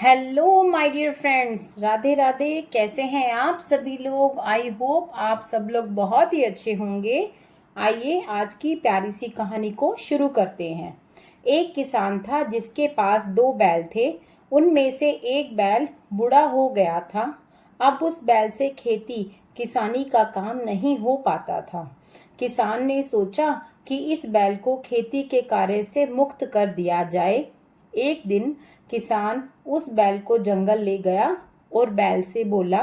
Hello my dear friends, Radhe Radhe. कैसे हैं आप सभी लोग? आई होप आप सब लोग बहुत ही अच्छे होंगे। आइए आज की प्यारी सी कहानी को शुरू करते हैं। एक किसान था जिसके पास दो बैल थे। उनमें से एक बैल बूढ़ा हो गया था। अब उस बैल से खेती किसानी का काम नहीं हो पाता था। किसान ने सोचा कि इस बैल को खेती के कार्य से मुक्त कर दिया जाए। एक दिन किसान उस बैल को जंगल ले गया और बैल से बोला,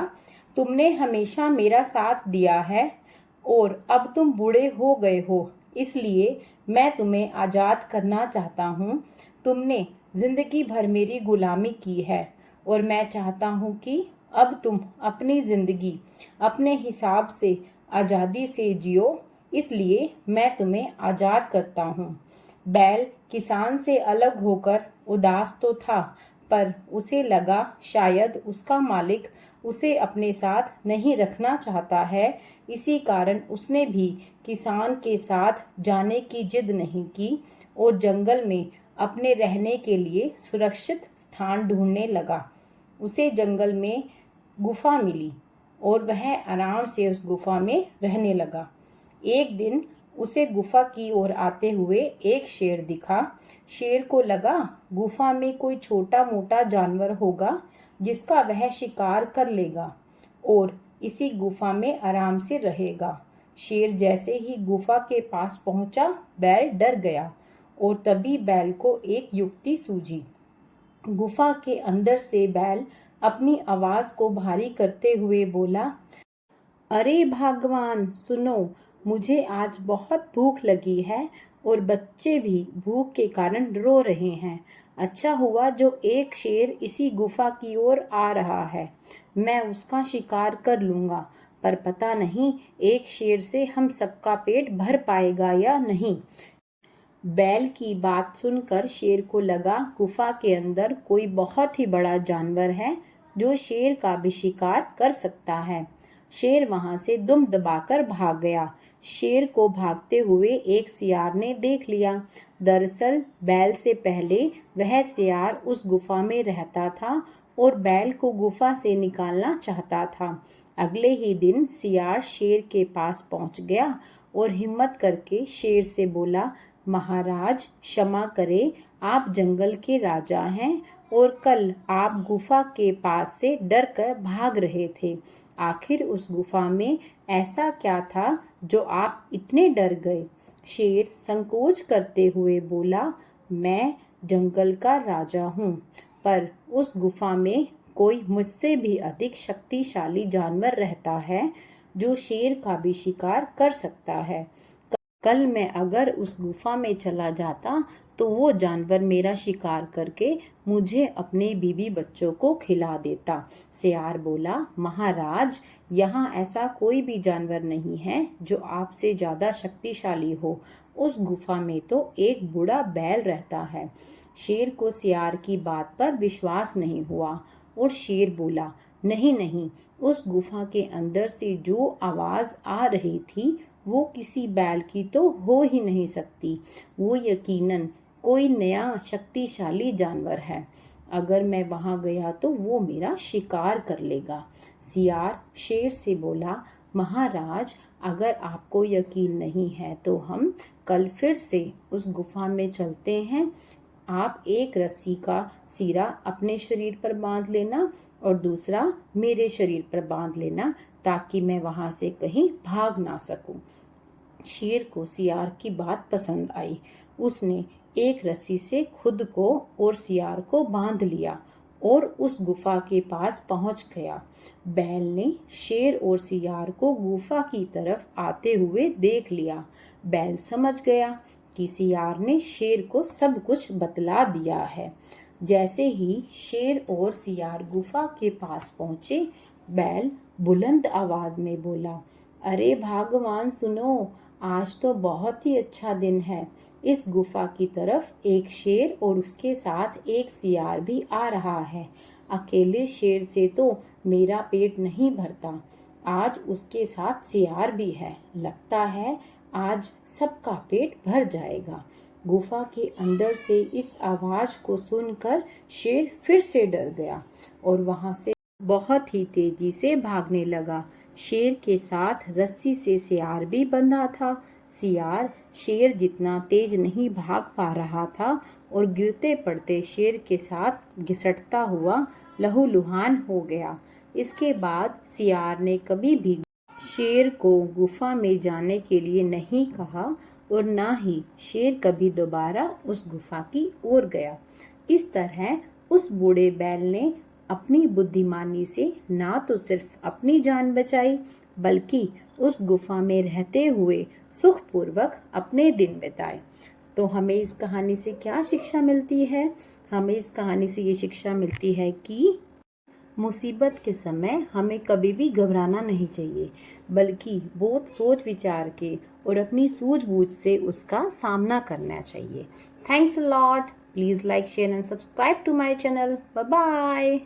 तुमने हमेशा मेरा साथ दिया है और अब तुम बूढ़े हो गए हो, इसलिए मैं तुम्हें आज़ाद करना चाहता हूँ। तुमने जिंदगी भर मेरी गुलामी की है और मैं चाहता हूँ कि अब तुम अपनी जिंदगी अपने हिसाब से आज़ादी से जियो, इसलिए मैं तुम्हें आज़ाद करता हूँ। बैल किसान से अलग होकर उदास तो था, पर उसे लगा शायद उसका मालिक उसे अपने साथ नहीं रखना चाहता है। इसी कारण उसने भी किसान के साथ जाने की जिद नहीं की और जंगल में अपने रहने के लिए सुरक्षित स्थान ढूंढने लगा। उसे जंगल में गुफा मिली और वह आराम से उस गुफा में रहने लगा। एक दिन उसे गुफा की ओर आते हुए एक शेर दिखा। शेर को लगा गुफा में कोई छोटा मोटा जानवर होगा जिसका वह शिकार कर लेगा और इसी गुफा में आराम से रहेगा। शेर जैसे ही गुफा के पास पहुंचा, बैल डर गया और तभी बैल को एक युक्ति सूझी। गुफा के अंदर से बैल अपनी आवाज को भारी करते हुए बोला, अरे भगवान सुनो, मुझे आज बहुत भूख लगी है और बच्चे भी भूख के कारण रो रहे हैं। अच्छा हुआ जो एक शेर इसी गुफा की ओर आ रहा है, मैं उसका शिकार कर लूंगा। पर पता नहीं एक शेर से हम सबका पेट भर पाएगा या नहीं। बैल की बात सुनकर शेर को लगा गुफा के अंदर कोई बहुत ही बड़ा जानवर है जो शेर का भी शिकार कर सकता है। शेर वहां से दुम दबाकर भाग गया। शेर को भागते हुए एक सियार ने देख लिया। दरअसल बैल से पहले वह सियार उस गुफा में रहता था और बैल को गुफा से निकालना चाहता था। अगले ही दिन सियार शेर के पास पहुंच गया और हिम्मत करके शेर से बोला, महाराज क्षमा करें, आप जंगल के राजा हैं और कल आप गुफा के पास से डर कर भाग रहे थे। आखिर उस गुफा में ऐसा क्या था जो आप इतने डर गए? शेर संकोच करते हुए बोला, मैं जंगल का राजा हूँ, पर उस गुफा में कोई मुझसे भी अधिक शक्तिशाली जानवर रहता है जो शेर का भी शिकार कर सकता है। कल मैं अगर उस गुफा में चला जाता तो वो जानवर मेरा शिकार करके मुझे अपने बीवी बच्चों को खिला देता। सियार बोला, महाराज यहाँ ऐसा कोई भी जानवर नहीं है जो आपसे ज्यादा शक्तिशाली हो। उस गुफा में तो एक बूढ़ा बैल रहता है। शेर को सियार की बात पर विश्वास नहीं हुआ और शेर बोला, नहीं नहीं, उस गुफा के अंदर से जो आवाज आ रही थी वो किसी बैल की तो हो ही नहीं सकती। वो यकीनन कोई नया शक्तिशाली जानवर है। अगर मैं वहां गया तो वो मेरा शिकार कर लेगा। सियार शेर से बोला, महाराज अगर आपको यकीन नहीं है तो हम कल फिर से उस गुफा में चलते हैं। आप एक रस्सी का सिरा अपने शरीर पर बांध लेना और दूसरा मेरे शरीर पर बांध लेना, ताकि मैं वहां से कहीं भाग ना सकूं। शेर को सियार की बात पसंद आई। उसने एक रस्सी से खुद को और सियार को बांध लिया और उस गुफा के पास पहुंच गया। बैल ने शेर और सियार को गुफा की तरफ आते हुए देख लिया। बैल समझ गया कि सियार ने शेर को सब कुछ बतला दिया है। जैसे ही शेर और सियार गुफा के पास पहुंचे, बैल बुलंद आवाज में बोला, अरे भगवान सुनो, आज तो बहुत ही अच्छा दिन है। इस गुफा की तरफ एक शेर और उसके साथ एक सियार भी आ रहा है। अकेले शेर से तो मेरा पेट नहीं भरता, आज उसके साथ सियार भी है। लगता है आज सबका पेट भर जाएगा। गुफा के अंदर से इस आवाज को सुनकर शेर फिर से डर गया और वहां से बहुत ही तेजी से भागने लगा। शेर के साथ रस्सी से सियार भी बंधा था। सियार शेर जितना तेज नहीं भाग पा रहा था और गिरते पड़ते शेर के साथ घिसटता हुआ लहूलुहान हो गया। इसके बाद सियार ने कभी भी शेर को गुफा में जाने के लिए नहीं कहा और ना ही शेर कभी दोबारा उस गुफा की ओर गया। इस तरह उस बूढ़े बैल ने अपनी बुद्धिमानी से ना तो सिर्फ अपनी जान बचाई बल्कि उस गुफा में रहते हुए सुखपूर्वक अपने दिन बिताए। तो हमें इस कहानी से क्या शिक्षा मिलती है? हमें इस कहानी से ये शिक्षा मिलती है कि मुसीबत के समय हमें कभी भी घबराना नहीं चाहिए, बल्कि बहुत सोच विचार के और अपनी सूझबूझ से उसका सामना करना चाहिए। Thanks a lot. Please like, share and subscribe to my channel. Bye bye.